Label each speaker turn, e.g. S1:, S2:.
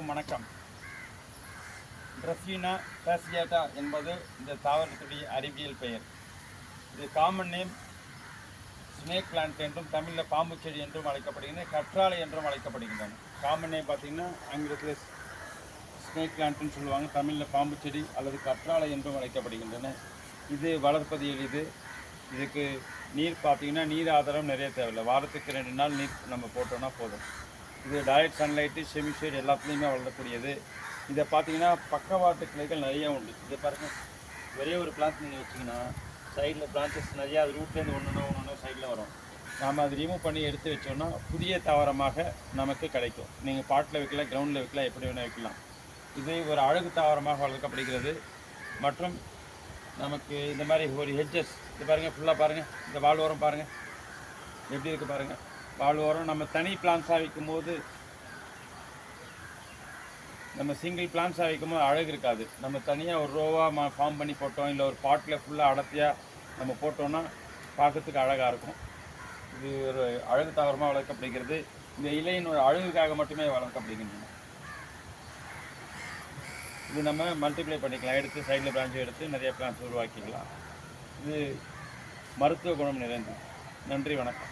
S1: அனைவருக்கும் வணக்கம். ட்ரஃபினா ஃபேசியேட்டா என்பது இந்த தாவரத்துடைய அறிவியல் பெயர். இது காமன் நேம் ஸ்னேக் பிளான்ட் என்றும், தமிழில் பாம்பு செடி என்றும் அழைக்கப்படுகின்றன, கற்றாழை என்றும் அழைக்கப்படுகின்றன. காமன் நேம் பார்த்திங்கன்னா ஆங்கிலத்தில் ஸ்னேக் பிளான்ட்னு சொல்லுவாங்க, தமிழில் பாம்பு செடி அல்லது கற்றாழை என்றும் அழைக்கப்படுகின்றன. இது வளர்ப்பது எளிது. இதுக்கு நீர் பார்த்திங்கன்னா நீர் ஆதாரம் நிறைய தேவையில்லை. வாரத்துக்கு 2 நாள் நீர் நம்ம போட்டோன்னா போதும். இது டைரக்ட் சன்லைட்டு, செமிஷேட் எல்லாத்துலேயுமே வளரக்கூடியது. இதை பார்த்தீங்கன்னா பக்கவாட்டு கிளைகள் நிறைய உண்டு. இதை பாருங்கள், ஒரே ஒரு பிளான்ட் நீங்கள் வச்சிங்கன்னா சைடில் பிளான்ச்சஸ் நிறையா அது ரூட்லேருந்து ஒன்று சைடில் வரும். நாம் அதை ரிமூவ் பண்ணி எடுத்து வச்சோன்னா புதிய தாவரமாக நமக்கு கிடைக்கும். நீங்கள் பாட்டில் வைக்கலாம், கிரவுண்டில் வைக்கலாம், எப்படி வேணால் வைக்கலாம். இது ஒரு அழகு தாவரமாக வளர்க்கப்படுகிறது. மற்றும் நமக்கு இந்த மாதிரி ஒரு ஹெட்ஜஸ் இது பாருங்கள், ஃபுல்லாக பாருங்கள், இந்த வாழ்வோரம் பாருங்கள் எப்படி இருக்குது பாருங்கள். வாழ்வோரம் நம்ம தனி பிளான்ஸாக வைக்கும்போது, நம்ம சிங்கிள் பிளான்ஸாக வைக்கும்போது அழகு இருக்காது. நம்ம தனியாக ஒரு ரோவாக ஃபார்ம் பண்ணி போட்டோம், இல்லை ஒரு பாட்டில் ஃபுல்லாக அடர்த்தியாக நம்ம போட்டோன்னா பார்க்கறதுக்கு அழகாக இருக்கும். இது ஒரு அழகு தாவரமாக வளர்க்கப்படுகிறது. இந்த இலையின் ஒரு அழகுக்காக மட்டுமே வளர்க்கப்படுகின்றன. இது நம்ம மல்டிப்ளை பண்ணிக்கலாம், எடுத்து சைடில் பிரான்ச்சு எடுத்து நிறைய பிளான்ஸ் உருவாக்கிக்கலாம். இது மருத்துவ குணம் நிறைந்தது. நன்றி, வணக்கம்.